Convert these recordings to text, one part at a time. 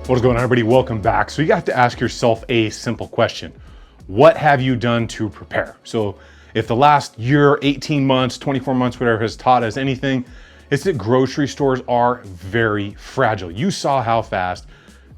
What is going on, everybody? Welcome back. So you have to ask yourself a simple question. What have you done to prepare? So if the last year, 18 months, 24 months, whatever has taught us anything, it's that grocery stores are very fragile. You saw how fast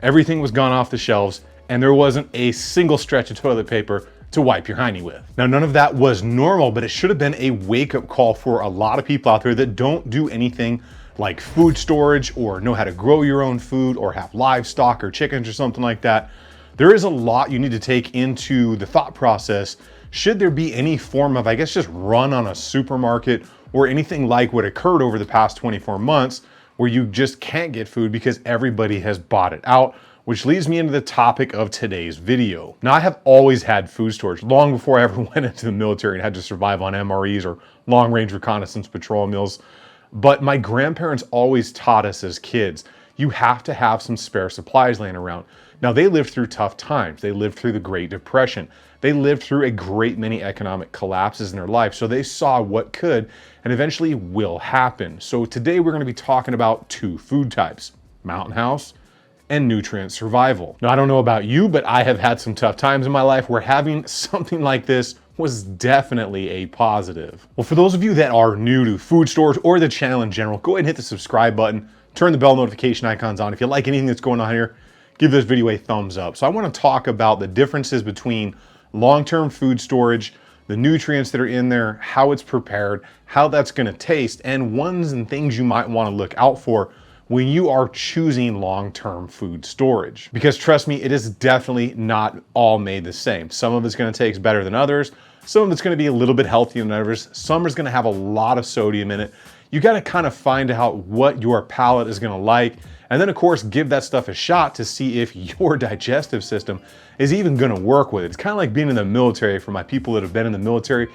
everything was gone off the shelves and there wasn't a single stretch of toilet paper to wipe your hiney with. Now, none of that was normal, but it should have been a wake-up call for a lot of people out there that don't do anything like food storage or know how to grow your own food or have livestock or chickens or something like that. There is a lot you need to take into the thought process should there be any form of, I guess, just run on a supermarket or anything like what occurred over the past 24 months where you just can't get food because everybody has bought it out, which leads me into the topic of today's video. Now, I have always had food storage long before I ever went into the military and had to survive on MREs or long-range reconnaissance patrol meals. But my grandparents always taught us as kids, you have to have some spare supplies laying around. Now, they lived through tough times. They lived through the Great Depression. They lived through a great many economic collapses in their life. So they saw what could and eventually will happen. So today we're going to be talking about two food types, Mountain House and nutrient survival. Now, I don't know about you, but I have had some tough times in my life where having something like this was definitely a positive. Well, for those of you that are new to food stores or the channel in general, go ahead and hit the subscribe button, turn the bell notification icons on. If you like anything that's going on here, give this video a thumbs up. So I want to talk about the differences between long-term food storage, the nutrients that are in there, how it's prepared, how that's going to taste, and ones and things you might want to look out for when you are choosing long-term food storage. Because trust me, it is definitely not all made the same. Some of it's going to taste better than others. Some of it's going to be a little bit healthier than others. Some is going to have a lot of sodium in it. You got to kind of find out what your palate is going to like. And then, of course, give that stuff a shot to see if your digestive system is even going to work with it. It's kind of like being in the military. For my people that have been in the military,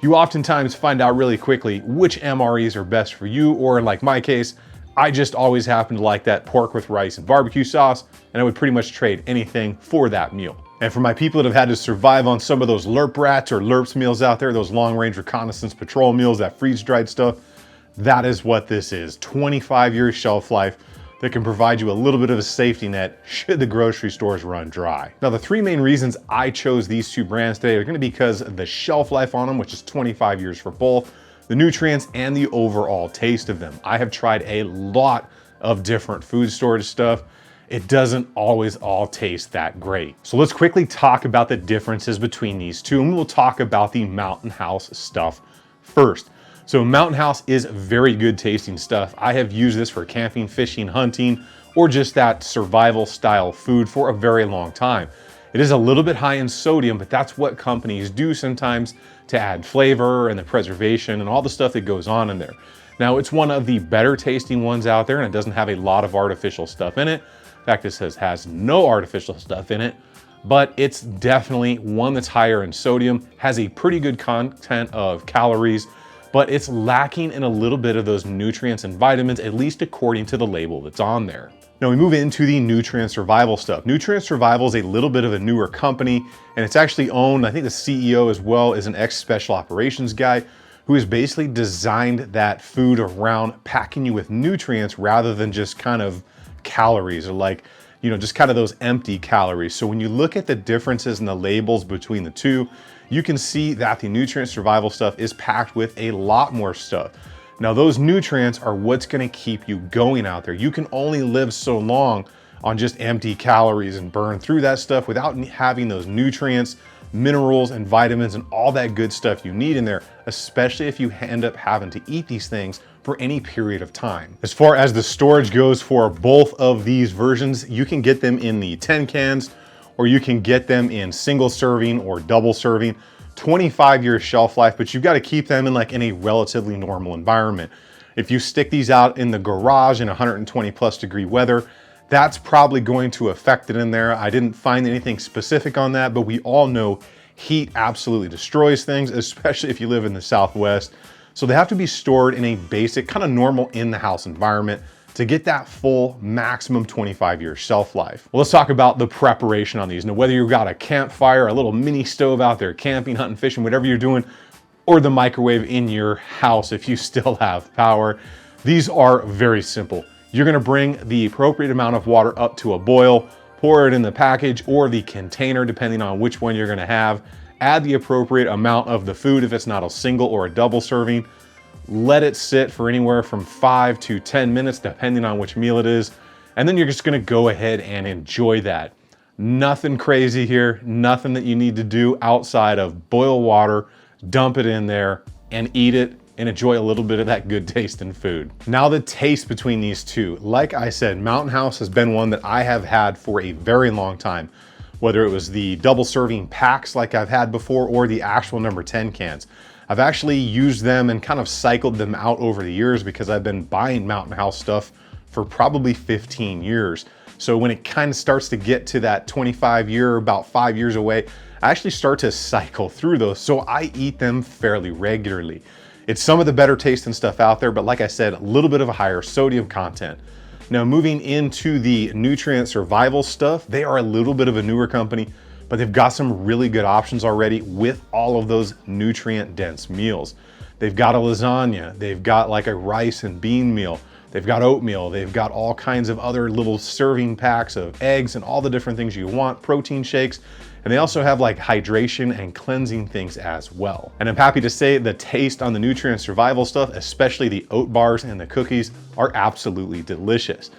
you oftentimes find out really quickly which MREs are best for you, or like my case, I just always happen to like that pork with rice and barbecue sauce, and I would pretty much trade anything for that meal. And for my people that have had to survive on some of those LRP rats or LRPs meals out there, those long-range reconnaissance patrol meals, that freeze-dried stuff, that is what this is. 25 years shelf life that can provide you a little bit of a safety net should the grocery stores run dry. Now, the three main reasons I chose these two brands today are going to be because of the shelf life on them, which is 25 years for both, the nutrients, and the overall taste of them. I have tried a lot of different food storage stuff. It doesn't always all taste that great. So let's quickly talk about the differences between these two, and we'll talk about the Mountain House stuff first. So Mountain House is very good tasting stuff. I have used this for camping, fishing, hunting, or just that survival style food for a very long time. It is a little bit high in sodium, but that's what companies do sometimes to add flavor and the preservation and all the stuff that goes on in there. Now, it's one of the better tasting ones out there, and it doesn't have a lot of artificial stuff in it. In fact, it has no artificial stuff in it, but it's definitely one that's higher in sodium, has a pretty good content of calories, but it's lacking in a little bit of those nutrients and vitamins, at least according to the label that's on there. Now we move into the nutrient survival stuff. Nutrient survival is a little bit of a newer company, and it's actually owned, I think the CEO as well is an ex-special operations guy who has basically designed that food around packing you with nutrients rather than just kind of calories, or like, you know, just kind of those empty calories. So when you look at the differences in the labels between the two, you can see that the nutrient survival stuff is packed with a lot more stuff. Now, those nutrients are what's going to keep you going out there. You can only live so long on just empty calories and burn through that stuff without having those nutrients, minerals, and vitamins and all that good stuff you need in there, especially if you end up having to eat these things for any period of time. As far as the storage goes for both of these versions, you can get them in the 10 cans, or you can get them in single serving or double serving. 25-year shelf life, but you've got to keep them in a relatively normal environment. If you stick these out in the garage in 120+ degree weather, that's probably going to affect it in there. I didn't find anything specific on that, but we all know heat absolutely destroys things, especially if you live in the Southwest. So they have to be stored in a basic, kind of normal in-the-house environment to get that full maximum 25-year shelf life. Well, let's talk about the preparation on these. Now, whether you've got a campfire, a little mini stove out there, camping, hunting, fishing, whatever you're doing, or the microwave in your house if you still have power, these are very simple. You're gonna bring the appropriate amount of water up to a boil, pour it in the package or the container, depending on which one you're gonna have. Add the appropriate amount of the food if it's not a single or a double serving. Let it sit for anywhere from 5 to 10 minutes, depending on which meal it is. And then you're just gonna go ahead and enjoy that. Nothing crazy here, nothing that you need to do outside of boil water, dump it in there, and eat it and enjoy a little bit of that good taste in food. Now the taste between these two. Like I said, Mountain House has been one that I have had for a very long time, whether it was the double serving packs like I've had before or the actual number 10 cans. I've actually used them and kind of cycled them out over the years because I've been buying Mountain House stuff for probably 15 years. So when it kind of starts to get to that 25 year, about 5 years away, I actually start to cycle through those. So I eat them fairly regularly. It's some of the better tasting stuff out there, but like I said, a little bit of a higher sodium content. Now moving into the nutrient survival stuff, they are a little bit of a newer company, but they've got some really good options already with all of those nutrient dense meals. They've got a lasagna, they've got like a rice and bean meal, they've got oatmeal, they've got all kinds of other little serving packs of eggs and all the different things you want, protein shakes, and they also have like hydration and cleansing things as well. And I'm happy to say the taste on the nutrient survival stuff, especially the oat bars and the cookies, are absolutely delicious.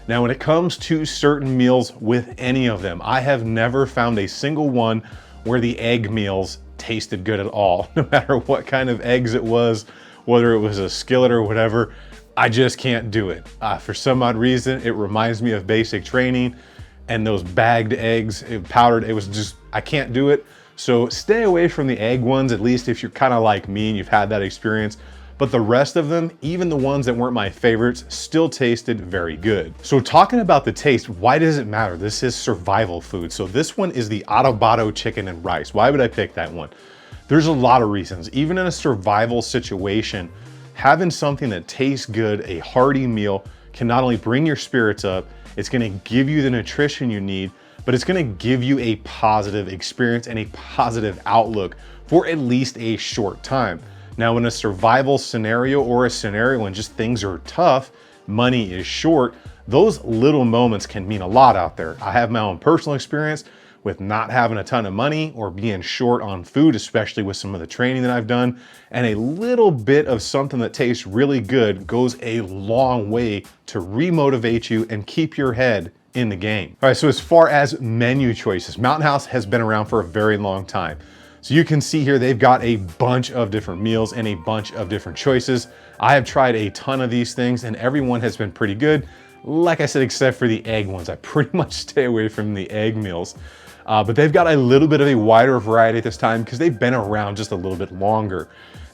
Now, when it comes to certain meals with any of them, I have never found a single one where the egg meals tasted good at all. No matter what kind of eggs it was, whether it was a skillet or whatever, I just can't do it. For some odd reason, it reminds me of basic training and those bagged eggs, powdered, it was just, I can't do it. So stay away from the egg ones, at least if you're kind of like me and you've had that experience. But the rest of them, even the ones that weren't my favorites, still tasted very good. So talking about the taste, why does it matter? This is survival food. So this one is the Adobo chicken and rice. Why would I pick that one? There's a lot of reasons. Even in a survival situation, having something that tastes good, a hearty meal, can not only bring your spirits up, it's gonna give you the nutrition you need, but it's gonna give you a positive experience and a positive outlook for at least a short time. Now, in a survival scenario or a scenario when just things are tough, money is short, those little moments can mean a lot out there. I have my own personal experience with not having a ton of money or being short on food, especially with some of the training that I've done, and a little bit of something that tastes really good goes a long way to remotivate you and keep your head in the game. All right, so as far as menu choices, Mountain House has been around for a very long time. So you can see here, they've got a bunch of different meals and a bunch of different choices. I have tried a ton of these things and everyone has been pretty good. Like I said, except for the egg ones. I pretty much stay away from the egg meals. But they've got a little bit of a wider variety at this time because they've been around just a little bit longer.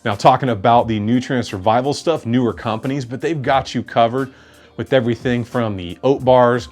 Now, talking about the nutrient survival stuff, newer companies, but they've got you covered with everything from the oat bars.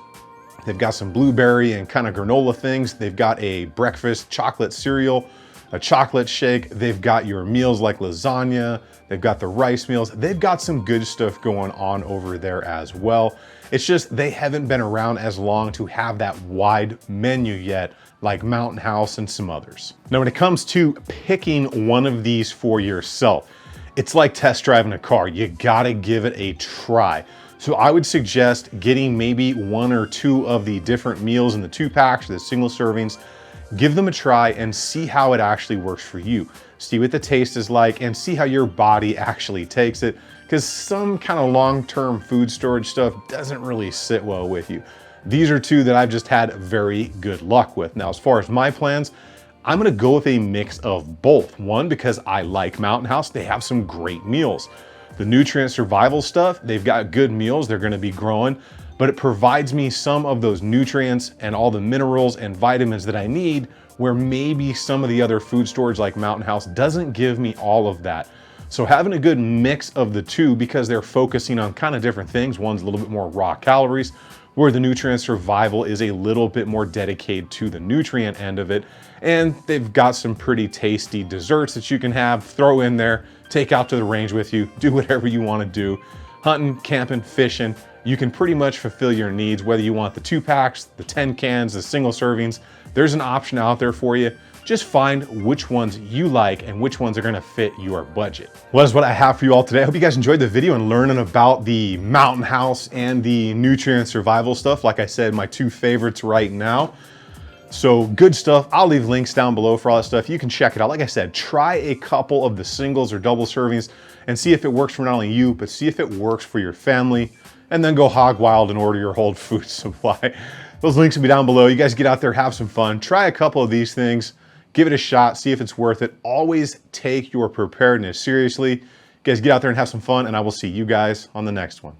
They've got some blueberry and kind of granola things. They've got a breakfast chocolate cereal, a chocolate shake. They've got your meals like lasagna. They've got the rice meals. They've got some good stuff going on over there as well. It's just they haven't been around as long to have that wide menu yet, like Mountain House and some others. Now, when it comes to picking one of these for yourself, it's like test driving a car. You gotta give it a try. So I would suggest getting maybe one or two of the different meals in the 2-packs or the single servings. Give them a try and see how it actually works for you. See what the taste is like and see how your body actually takes it, because some kind of long-term food storage stuff doesn't really sit well with you. These are two that I've just had very good luck with. Now, as far as my plans, I'm gonna go with a mix of both. One, because I like Mountain House, they have some great meals. The nutrient survival stuff, they've got good meals, they're gonna be growing, but it provides me some of those nutrients and all the minerals and vitamins that I need, where maybe some of the other food storage like Mountain House doesn't give me all of that. So having a good mix of the two, because they're focusing on kind of different things. One's a little bit more raw calories, where the nutrient survival is a little bit more dedicated to the nutrient end of it. And they've got some pretty tasty desserts that you can have, throw in there, take out to the range with you, do whatever you want to do. Hunting, camping, fishing, you can pretty much fulfill your needs, whether you want the 2-packs, the 10 cans, the single servings. There's an option out there for you. Just find which ones you like and which ones are gonna fit your budget. Well, that's what I have for you all today. I hope you guys enjoyed the video and learning about the mountain house and the nutrient survival stuff. Like I said, my two favorites right now. So good stuff. I'll leave links down below for all that stuff. You can check it out. Like I said, try a couple of the singles or double servings and see if it works for not only you, but see if it works for your family, and then go hog wild and order your whole food supply. Those links will be down below. You guys get out there, have some fun. Try a couple of these things. Give it a shot, see if it's worth it. Always take your preparedness seriously. You guys get out there and have some fun, and I will see you guys on the next one.